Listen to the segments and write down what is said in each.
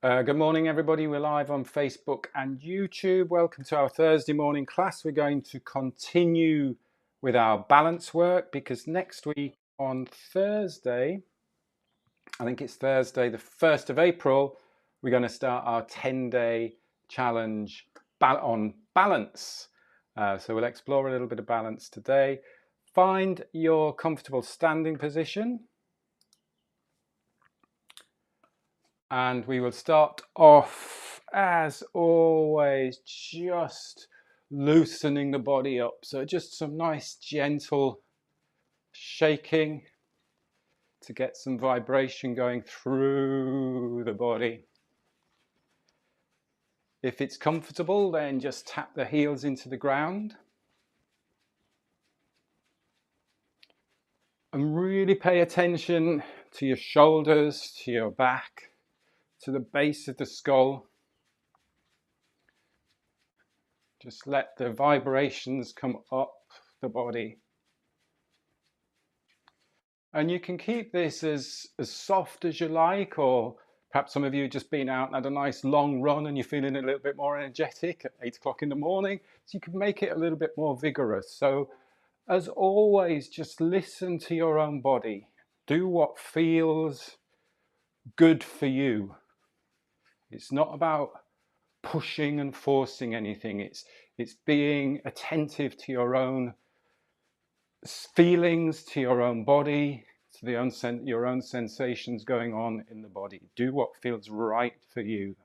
Good morning, everybody. We're live on Facebook and YouTube. Welcome to our Thursday morning class. We're going to continue with our balance work because next week on Thursday, I think it's Thursday, the 1st of April, we're going to start our 10-day challenge on balance. So we'll explore a little bit of balance today. Find your comfortable standing position. And we will start off, as always, just loosening the body up. So just some nice gentle shaking to get some vibration going through the body. If it's comfortable, then just tap the heels into the ground. And really pay attention to your shoulders, to your back, to the base of the skull. Just let the vibrations come up the body. And you can keep this as soft as you like, or perhaps some of you have just been out and had a nice long run and you're feeling a little bit more energetic at 8 o'clock in the morning. So you can make it a little bit more vigorous. So as always, just listen to your own body. Do what feels good for you. It's not about pushing and forcing anything. It's being attentive to your own feelings, to your own body, to your own sensations going on in the body. Do what feels right for you.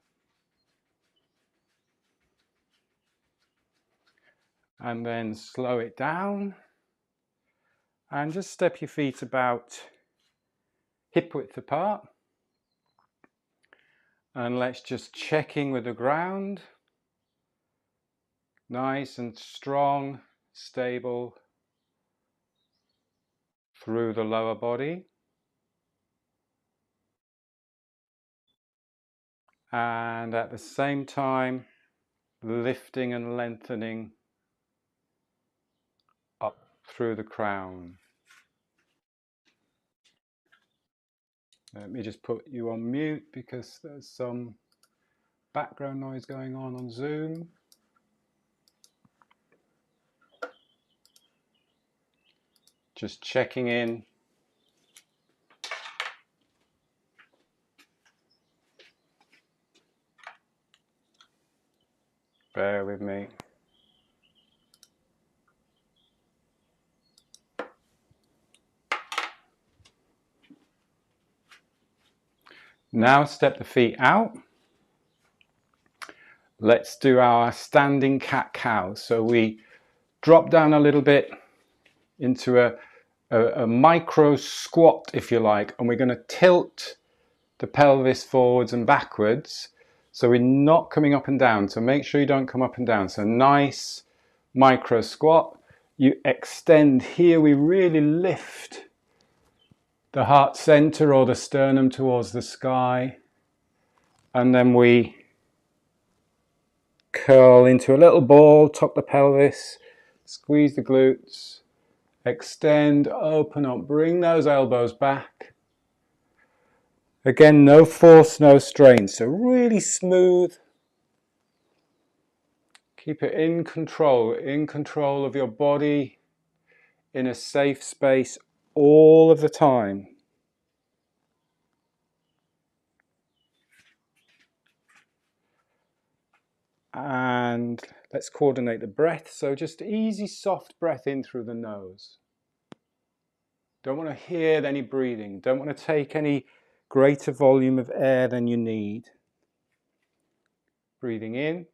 And then slow it down. And just step your feet about hip width apart. And let's just check in with the ground. Nice and strong, stable through the lower body. And at the same time, lifting and lengthening up through the crown. Let me just put you on mute because there's some background noise going on Zoom. Just checking in. Bear with me. Now step the feet out. Let's do our standing cat-cow. So we drop down a little bit into a micro squat, if you like, and we're going to tilt the pelvis forwards and backwards. So we're not coming up and down. So make sure you don't come up and down. So nice micro squat. You extend here. We really lift the heart center or the sternum towards the sky. And then we curl into a little ball, tuck the pelvis, squeeze the glutes, extend, open up, bring those elbows back. Again, no force, no strain. So really smooth. Keep it in control of your body, in a safe space all of the time. And let's coordinate the breath. So just easy, soft breath in through the nose. Don't want to hear any breathing. Don't want to take any greater volume of air than you need. Breathing in.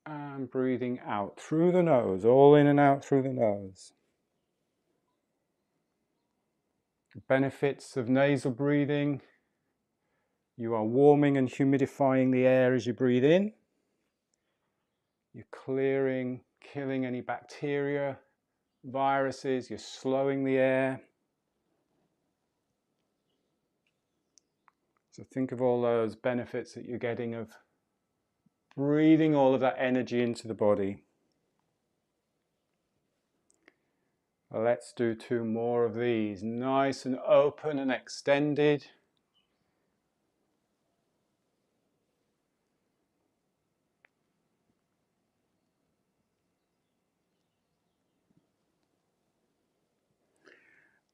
And breathing out through the nose, all in and out through the nose. The benefits of nasal breathing. You are warming and humidifying the air as you breathe in. You're clearing, killing any bacteria, viruses. You're slowing the air. So think of all those benefits that you're getting of breathing all of that energy into the body. Let's do 2 more of these. Nice and open and extended.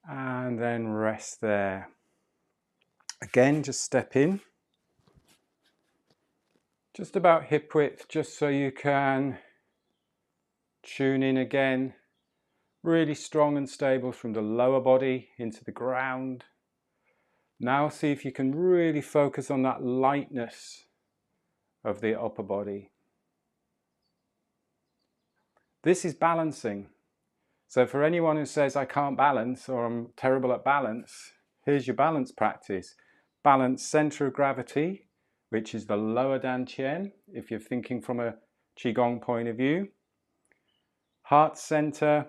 And then rest there. Again, just step in. Just about hip width, just so you can tune in again. Really strong and stable from the lower body into the ground. Now see if you can really focus on that lightness of the upper body. This is balancing. So for anyone who says I can't balance or I'm terrible at balance, here's your balance practice. Balance center of gravity, which is the lower Dantien, if you're thinking from a Qigong point of view. Heart center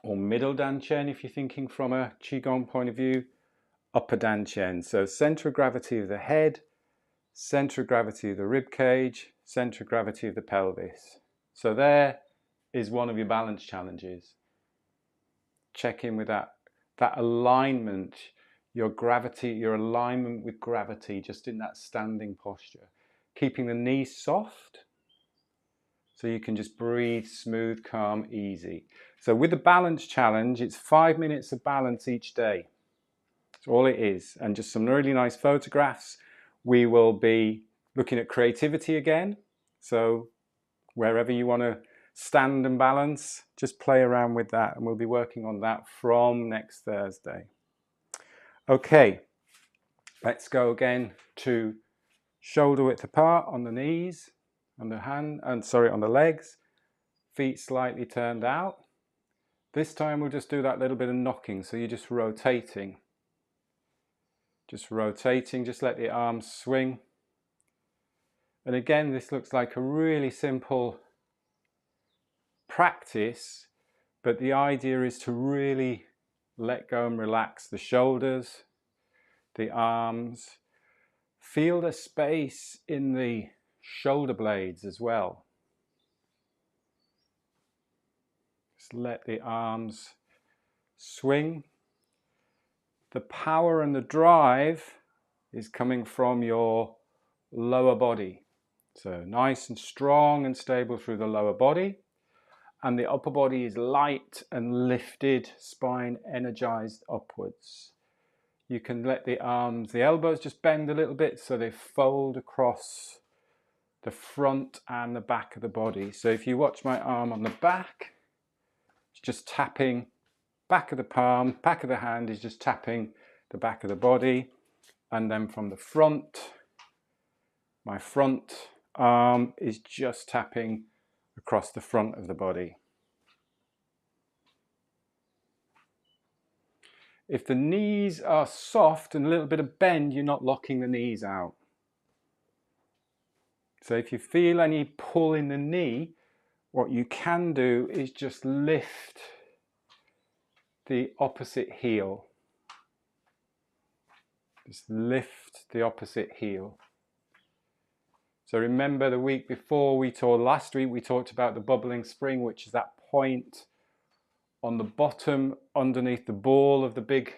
or middle Dantien, if you're thinking from a Qigong point of view. Upper Dantien, so center of gravity of the head, center of gravity of the rib cage, center of gravity of the pelvis. So there is one of your balance challenges. Check in with that alignment, your gravity, your alignment with gravity, just in that standing posture. Keeping the knees soft, so you can just breathe smooth, calm, easy. So with the balance challenge, it's 5 minutes of balance each day. That's all it is. And just some really nice photographs. We will be looking at creativity again. So wherever you want to stand and balance, just play around with that. And we'll be working on that from next Thursday. Okay, let's go again to shoulder width apart on the knees, on the legs, feet slightly turned out. This time we'll just do that little bit of knocking, so you're just rotating. Just rotating, just let the arms swing. And again, this looks like a really simple practice, but the idea is to really let go and relax the shoulders, the arms. Feel the space in the shoulder blades as well. Just let the arms swing. The power and the drive is coming from your lower body. So nice and strong and stable through the lower body. And the upper body is light and lifted, spine energized upwards. You can let the arms, the elbows just bend a little bit so they fold across the front and the back of the body. So if you watch my arm on the back, it's just tapping back of the palm, back of the hand is just tapping the back of the body. And then from the front, my front arm is just tapping across the front of the body. If the knees are soft and a little bit of bend, you're not locking the knees out. So if you feel any pull in the knee, what you can do is just lift the opposite heel. Just lift the opposite heel. So remember the week before last week we talked about the bubbling spring, which is that point on the bottom underneath the ball of the big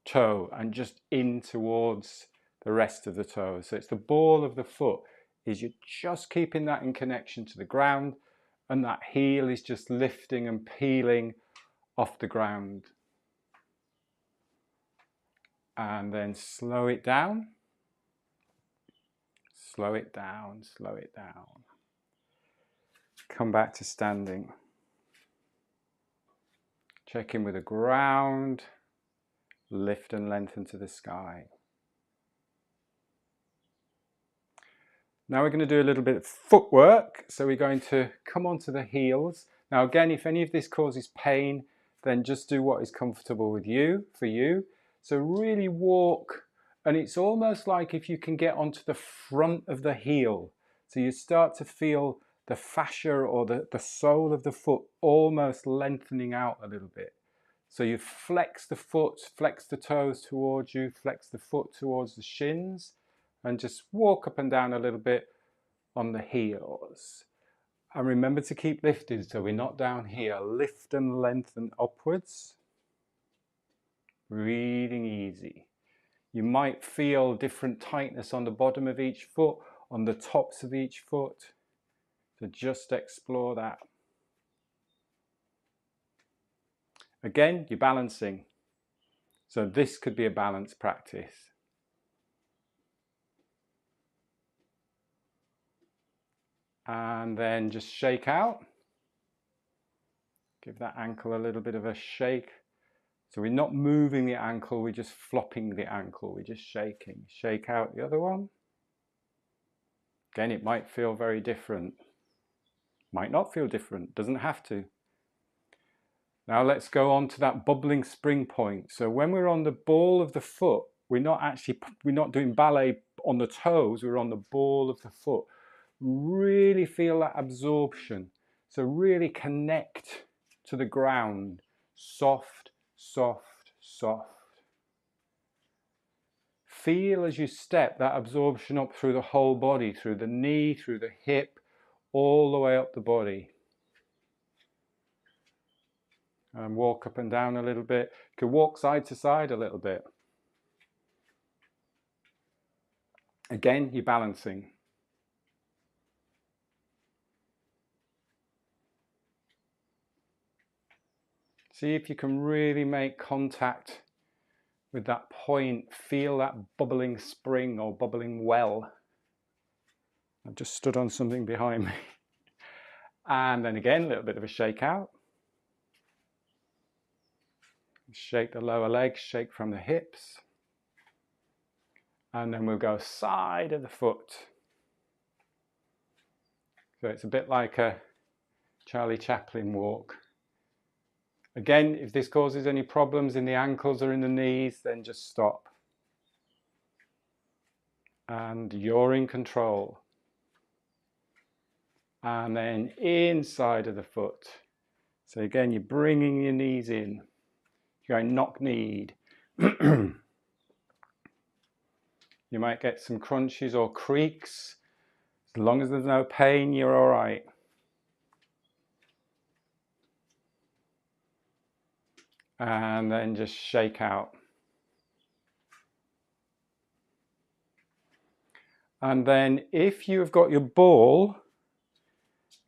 toe and just in towards the rest of the toe. So it's the ball of the foot, is you're just keeping that in connection to the ground, and that heel is just lifting and peeling off the ground. And then slow it down, slow it down, slow it down. Come back to standing. Check in with the ground, lift and lengthen to the sky. Now we're going to do a little bit of footwork. So we're going to come onto the heels. Now again, if any of this causes pain, then just do what is comfortable with you, for you. So really walk, and it's almost like if you can get onto the front of the heel. So you start to feel the fascia or the sole of the foot almost lengthening out a little bit. So you flex the foot, flex the toes towards you, flex the foot towards the shins, and just walk up and down a little bit on the heels. And remember to keep lifting, so we're not down here. Lift and lengthen upwards. Breathing easy. You might feel different tightness on the bottom of each foot, on the tops of each foot. So just explore that. Again, you're balancing. So this could be a balance practice. And then just shake out. Give that ankle a little bit of a shake. So we're not moving the ankle, we're just flopping the ankle, we're just shaking. Shake out the other one. Again, it might feel very different. Might not feel different, doesn't have to. Now let's go on to that bubbling spring point. So when we're on the ball of the foot, we're not doing ballet on the toes, we're on the ball of the foot. Really feel that absorption. So really connect to the ground. Soft, soft, soft. Feel as you step that absorption up through the whole body, through the knee, through the hip, all the way up the body. And walk up and down a little bit. You can walk side to side a little bit. Again, you're balancing. See if you can really make contact with that point. Feel that bubbling spring or bubbling well. I've just stood on something behind me. And then again, a little bit of a shake out. Shake the lower legs, shake from the hips. And then we'll go side of the foot. So it's a bit like a Charlie Chaplin walk. Again, if this causes any problems in the ankles or in the knees, then just stop. And you're in control. And then inside of the foot. So again, you're bringing your knees in. You're going knock-kneed. You might get some crunches or creaks. As long as there's no pain, you're all right. And then just shake out. And then if you've got your ball,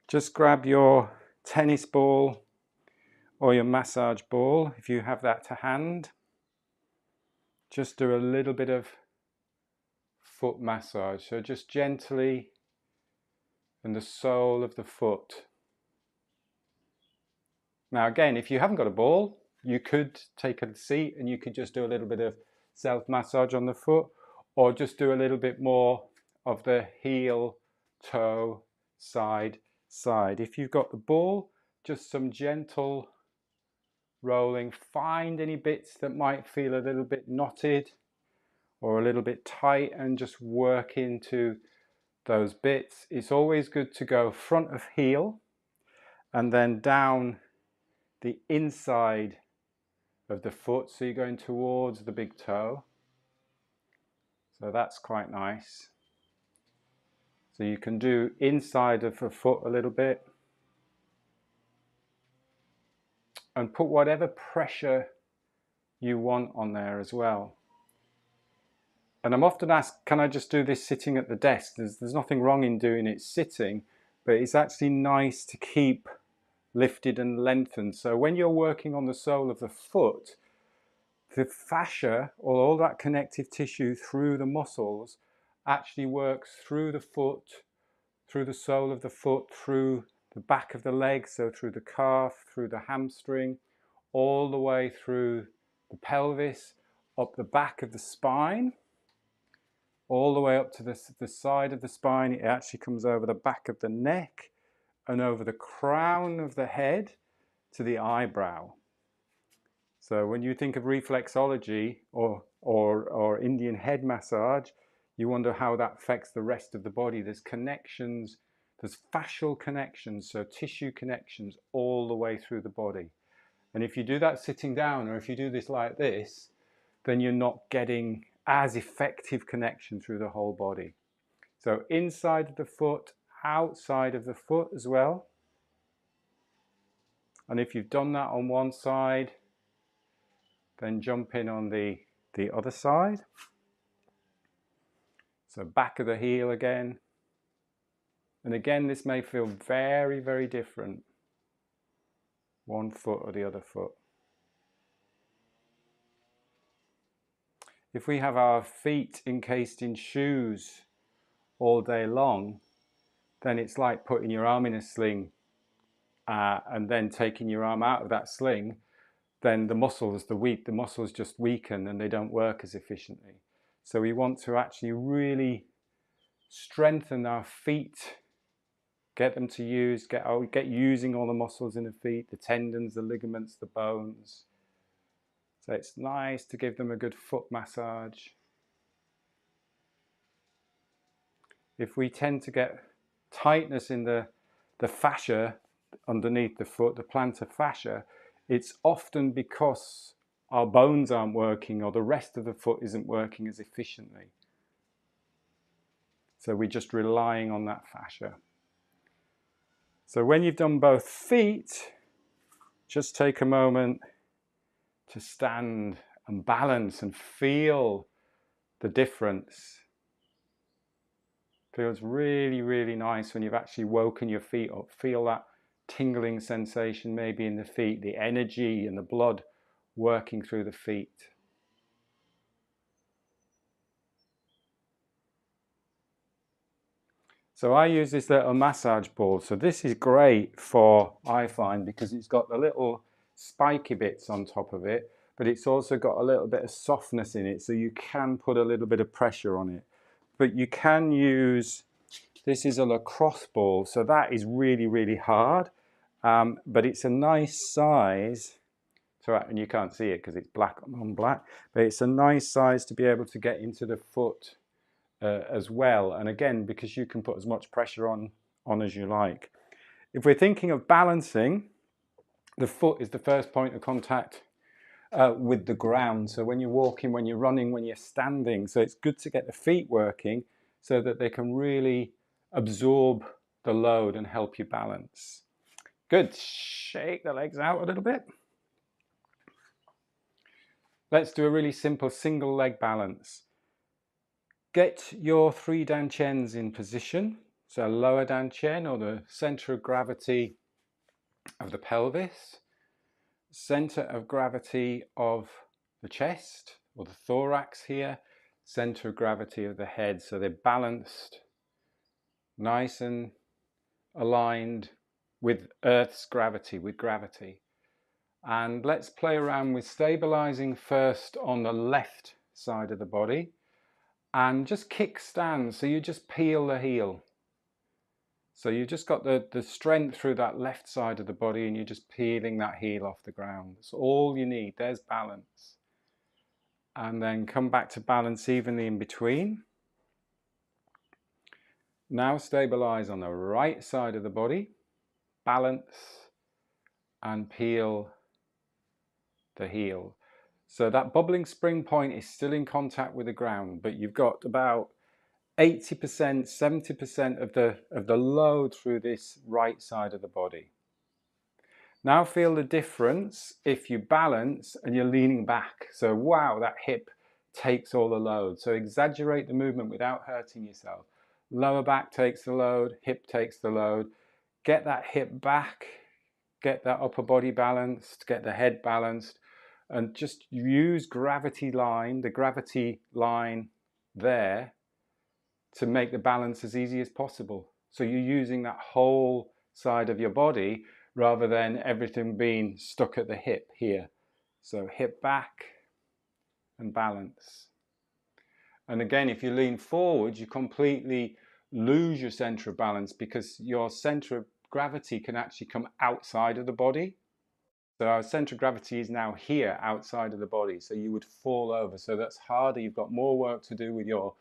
just grab your tennis ball or your massage ball, if you have that to hand. Just do a little bit of foot massage. So just gently in the sole of the foot. Now again, if you haven't got a ball, you could take a seat and you could just do a little bit of self-massage on the foot, or just do a little bit more of the heel, toe, side, side. If you've got the ball, just some gentle rolling. Find any bits that might feel a little bit knotted or a little bit tight and just work into those bits. It's always good to go front of heel and then down the inside of the foot, so you're going towards the big toe. So that's quite nice. So you can do inside of the foot a little bit and put whatever pressure you want on there as well. And I'm often asked, can I just do this sitting at the desk? There's nothing wrong in doing it sitting, but it's actually nice to keep lifted and lengthened. So when you're working on the sole of the foot, the fascia, or all that connective tissue through the muscles, actually works through the foot, through the sole of the foot, through the back of the leg, so through the calf, through the hamstring, all the way through the pelvis, up the back of the spine, all the way up to the side of the spine. It actually comes over the back of the neck and over the crown of the head to the eyebrow. So when you think of reflexology or Indian head massage, you wonder how that affects the rest of the body. There's connections, there's fascial connections, so tissue connections all the way through the body. And if you do that sitting down, or if you do this like this, then you're not getting as effective connection through the whole body. So inside of the foot, outside of the foot as well. And if you've done that on one side, then jump in on the other side. So back of the heel again. And again, this may feel very, very different. One foot or the other foot. If we have our feet encased in shoes all day long, then it's like putting your arm in a sling and then taking your arm out of that sling. Then the muscles just weaken and they don't work as efficiently. So we want to actually really strengthen our feet, get them to use, get using all the muscles in the feet, the tendons, the ligaments, the bones. So it's nice to give them a good foot massage. If we tend to get tightness in the fascia underneath the foot, the plantar fascia, it's often because our bones aren't working or the rest of the foot isn't working as efficiently. So we're just relying on that fascia. So when you've done both feet, just take a moment to stand and balance and feel the difference. Feels really, really nice when you've actually woken your feet up. Feel that tingling sensation maybe in the feet, the energy and the blood working through the feet. So I use this little massage ball. So this is great for, I find, because it's got the little spiky bits on top of it, but it's also got a little bit of softness in it, so you can put a little bit of pressure on it. But you can use, this is a lacrosse ball, so that is really, really hard, but it's a nice size. And you can't see it because it's black on black, but it's a nice size to be able to get into the foot as well. And again, because you can put as much pressure on as you like. If we're thinking of balancing, the foot is the first point of contact with the ground. So when you're walking, when you're running, when you're standing, so it's good to get the feet working so that they can really absorb the load and help you balance. Good. Shake the legs out a little bit. Let's do a really simple single leg balance. Get your 3 Dantiens in position. So lower Dantien, or the center of gravity of the pelvis, center of gravity of the chest or the thorax here, center of gravity of the head. So they're balanced, nice and aligned with Earth's gravity, with gravity. And let's play around with stabilizing first on the left side of the body and just kickstand. So you just peel the heel. So you just got the strength through that left side of the body and you're just peeling that heel off the ground. That's all you need. There's balance. And then come back to balance evenly in between. Now stabilize on the right side of the body, balance and peel the heel. So that bubbling spring point is still in contact with the ground, but you've got about 80%, 70% of the load through this right side of the body. Now feel the difference if you balance and you're leaning back. So wow, that hip takes all the load. So exaggerate the movement without hurting yourself. Lower back takes the load, hip takes the load. Get that hip back, get that upper body balanced, get the head balanced, and just use the gravity line there to make the balance as easy as possible. So you're using that whole side of your body rather than everything being stuck at the hip here. So hip back and balance. And again, if you lean forward, you completely lose your center of balance because your center of gravity can actually come outside of the body. So our center of gravity is now here outside of the body. So you would fall over. So that's harder. You've got more work to do with your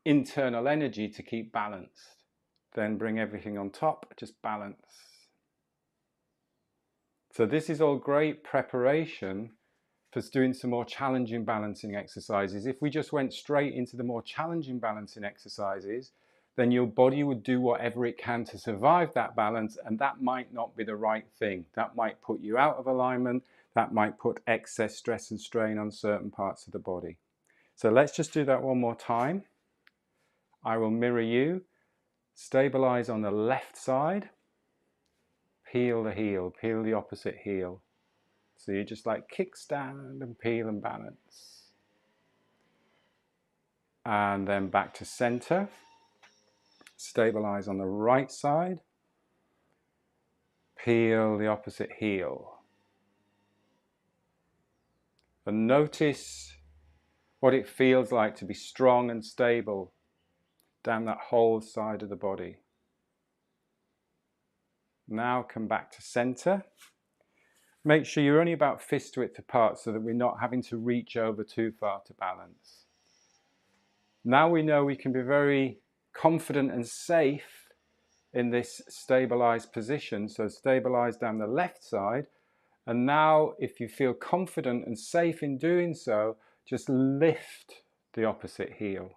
internal energy to keep balanced. Then bring everything on top, just balance. So this is all great preparation for doing some more challenging balancing exercises. If we just went straight into the more challenging balancing exercises, then your body would do whatever it can to survive that balance, and that might not be the right thing. That might put you out of alignment. That might put excess stress and strain on certain parts of the body. So let's just do that one more time. I will mirror you. Stabilize on the left side. Peel the heel, peel the opposite heel. So you just like kickstand and peel and balance. And then back to center. Stabilize on the right side. Peel the opposite heel. And notice what it feels like to be strong and stable down that whole side of the body. Now come back to center. Make sure you're only about fist width apart so that we're not having to reach over too far to balance. Now we know we can be very confident and safe in this stabilized position. So stabilize down the left side. And now if you feel confident and safe in doing so, just lift the opposite heel.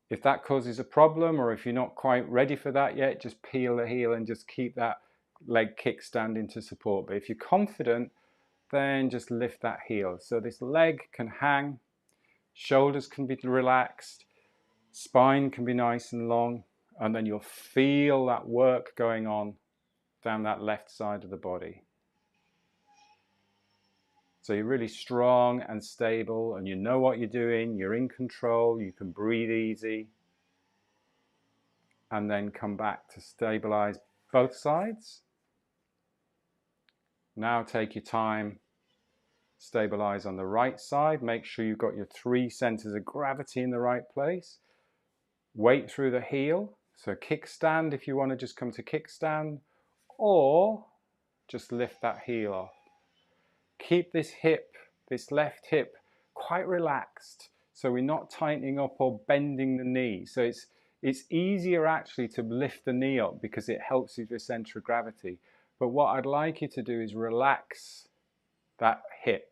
If that causes a problem, or if you're not quite ready for that yet, just peel the heel and just keep that leg kickstand into support. But if you're confident, then just lift that heel. So this leg can hang, shoulders can be relaxed, spine can be nice and long, and then you'll feel that work going on down that left side of the body. So you're really strong and stable, and you know what you're doing, you're in control, you can breathe easy. And then come back to stabilize both sides. Now take your time, stabilize on the right side, make sure you've got your 3 centers of gravity in the right place. Weight through the heel, so kickstand if you want to just come to kickstand, or just lift that heel off. Keep this hip, this left hip, quite relaxed, so we're not tightening up or bending the knee. So it's easier actually to lift the knee up because it helps with your center of gravity. But what I'd like you to do is relax that hip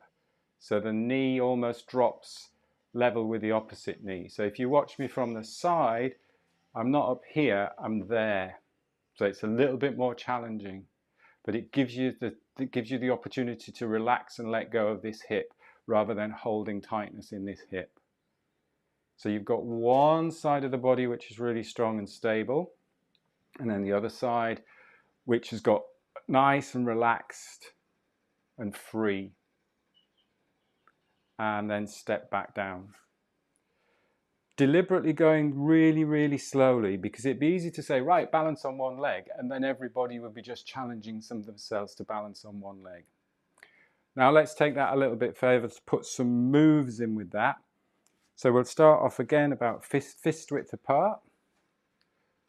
so the knee almost drops level with the opposite knee. So if you watch me from the side, I'm not up here, I'm there. So it's a little bit more challenging, but it gives you the opportunity to relax and let go of this hip rather than holding tightness in this hip. So you've got one side of the body which is really strong and stable, and then the other side which has got nice and relaxed and free. And then step back down. Deliberately going really, really slowly, because it'd be easy to say, right, balance on one leg, and then everybody would be just challenging some of themselves to balance on one leg. Now let's take that a little bit further to put some moves in with that. So we'll start off again about fist width apart.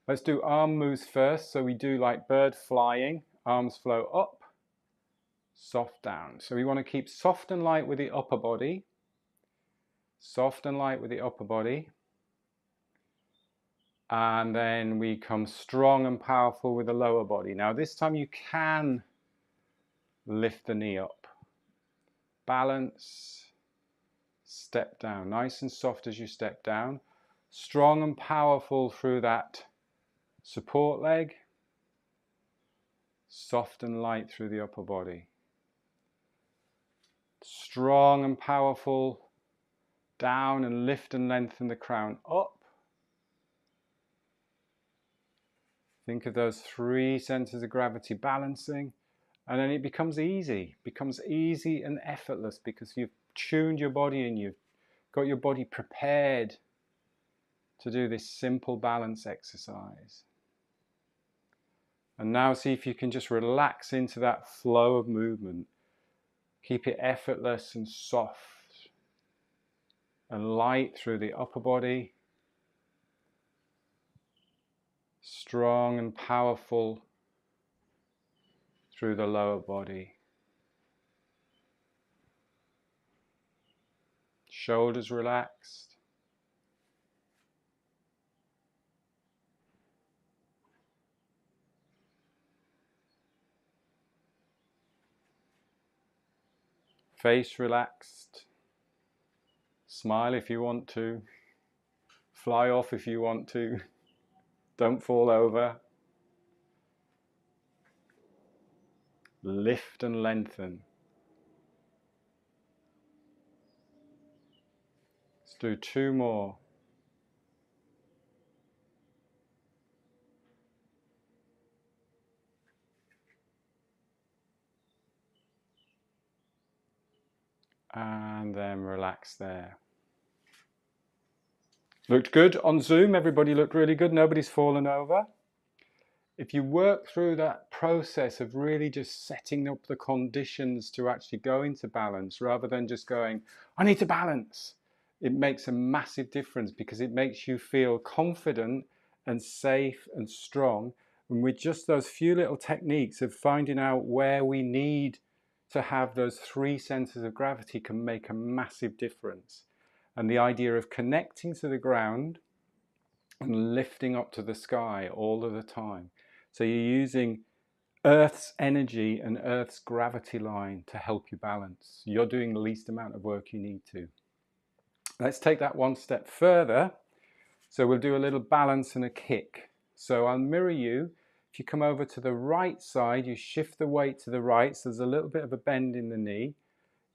Let's do arm moves first. So we do like bird flying, arms flow up, soft down. So we want to keep soft and light with the upper body. Soft and light with the upper body. And then we come strong and powerful with the lower body. Now this time you can lift the knee up. Balance. Step down, nice and soft as you step down. Strong and powerful through that support leg. Soft and light through the upper body. Strong and powerful down, and lift and lengthen the crown up. Think of those 3 centers of gravity balancing, and then it becomes easy and effortless because you've tuned your body and you've got your body prepared to do this simple balance exercise. And now see if you can just relax into that flow of movement. Keep it effortless and soft and light through the upper body. Strong and powerful through the lower body. Shoulders relaxed. Face relaxed. Smile if you want to. Fly off if you want to. Don't fall over. Lift and lengthen. Let's do 2 more. And then relax there. Looked good on Zoom. Everybody looked really good. Nobody's fallen over. If you work through that process of really just setting up the conditions to actually go into balance, rather than just going, I need to balance, it makes a massive difference, because it makes you feel confident and safe and strong. And with just those few little techniques of finding out where we need to have those 3 centers of gravity can make a massive difference. And the idea of connecting to the ground and lifting up to the sky all of the time. So you're using Earth's energy and Earth's gravity line to help you balance. You're doing the least amount of work you need to. Let's take that one step further. So we'll do a little balance and a kick. So I'll mirror you. If you come over to the right side, you shift the weight to the right, so there's a little bit of a bend in the knee.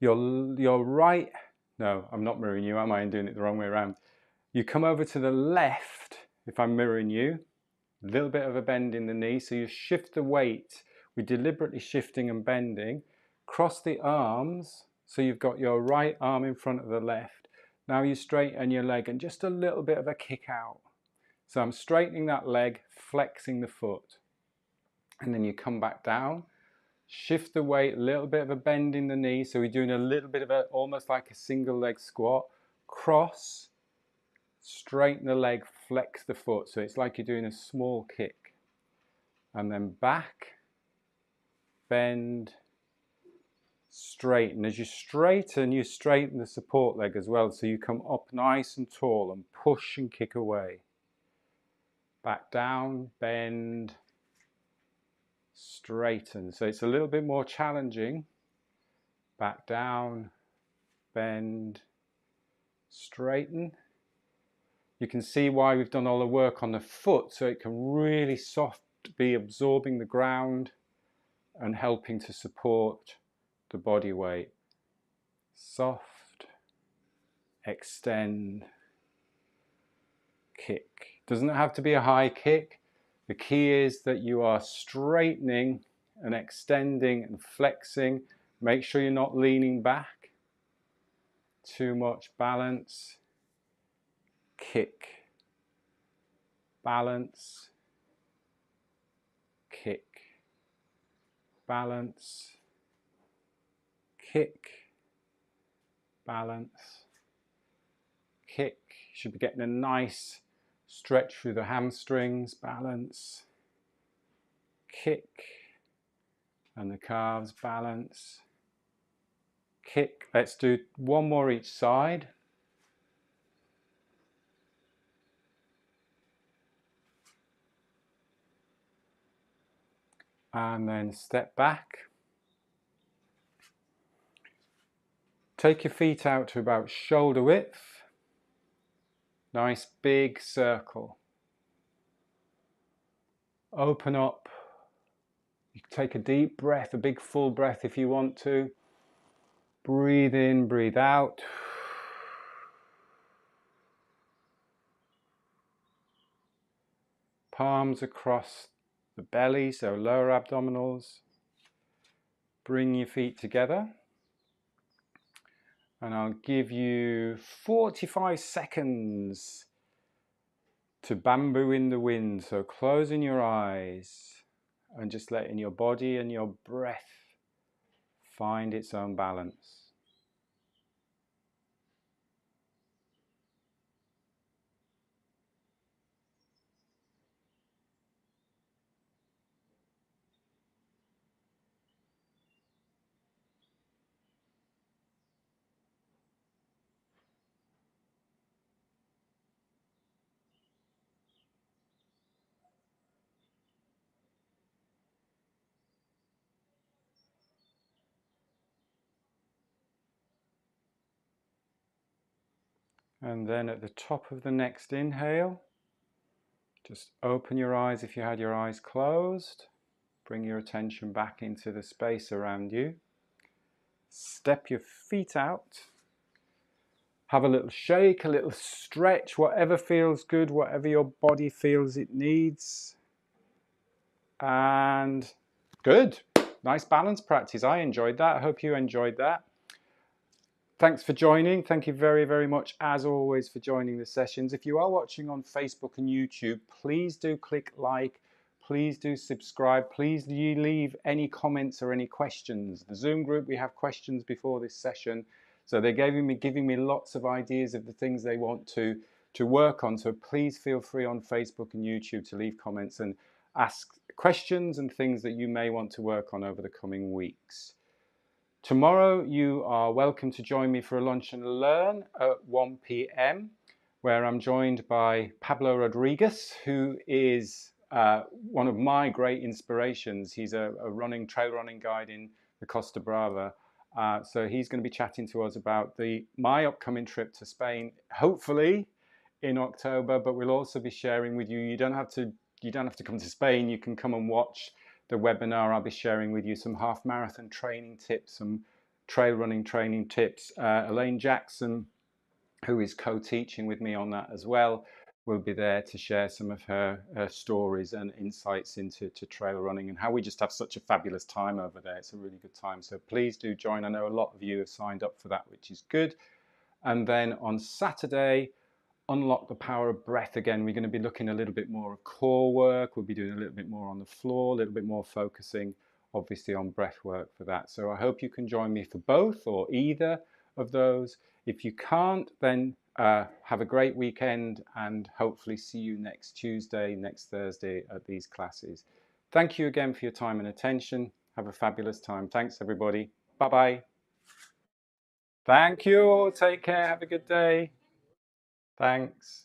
Your right, no, I'm not mirroring you, am I? I'm doing it the wrong way around. You come over to the left, if I'm mirroring you, a little bit of a bend in the knee, so you shift the weight. We're deliberately shifting and bending. Cross the arms, so you've got your right arm in front of the left. Now you straighten your leg and just a little bit of a kick out. So I'm straightening that leg, flexing the foot. And then you come back down, shift the weight, a little bit of a bend in the knee. So we're doing a little bit of a, almost like a single leg squat. Cross, straighten the leg, flex the foot. So it's like you're doing a small kick. And then back, bend, straighten. As you straighten the support leg as well. So you come up nice and tall and push and kick away. Back down, bend, straighten. So it's a little bit more challenging. Back down, bend, straighten. You can see why we've done all the work on the foot, so it can really soft be absorbing the ground and helping to support the body weight. Soft, extend, kick. Doesn't have to be a high kick. The key is that you are straightening and extending and flexing. Make sure you're not leaning back. Too much balance. Kick. Balance. Kick. Balance. Kick. Balance. Kick. You should be getting a nice stretch through the hamstrings. Balance. Kick. And the calves. Balance. Kick. Let's do one more each side. And then step back. Take your feet out to about shoulder width. Nice big circle. Open up. You can take a deep breath, a big full breath if you want to. Breathe in, breathe out. Palms across the belly, so lower abdominals. Bring your feet together. And I'll give you 45 seconds to bamboo in the wind. So closing your eyes and just letting your body and your breath find its own balance. And then at the top of the next inhale, just open your eyes if you had your eyes closed. Bring your attention back into the space around you. Step your feet out. Have a little shake, a little stretch, whatever feels good, whatever your body feels it needs. And good. Nice balance practice. I enjoyed that. I hope you enjoyed that. Thanks for joining. Thank you very, very much, as always, for joining the sessions. If you are watching on Facebook and YouTube, please do click like, please do subscribe, please leave any comments or any questions. The Zoom group, we have questions before this session, so they're giving me lots of ideas of the things they want to work on. So please feel free on Facebook and YouTube to leave comments and ask questions and things that you may want to work on over the coming weeks. Tomorrow you are welcome to join me for a lunch and learn at 1 p.m. where I'm joined by Pablo Rodriguez, who is one of my great inspirations. He's a trail running guide in the Costa Brava. So he's going to be chatting to us about my upcoming trip to Spain, hopefully in October, but we'll also be sharing with you. You don't have to come to Spain. You can come and watch the webinar. I'll be sharing with you some half marathon training tips, some trail running training tips. Elaine Jackson, who is co-teaching with me on that as well, will be there to share some of her stories and insights into trail running and how we just have such a fabulous time over there. It's a really good time. So please do join. I know a lot of you have signed up for that, which is good. And then on Saturday, unlock the power of breath again. We're going to be looking a little bit more of core work. We'll be doing a little bit more on the floor, a little bit more focusing obviously on breath work for that. So I hope you can join me for both or either of those. If you can't, then have a great weekend and hopefully see you next Tuesday, next Thursday at these classes. Thank you again for your time and attention. Have a fabulous time. Thanks everybody. Bye-bye. Thank you. Take care. Have a good day. Thanks.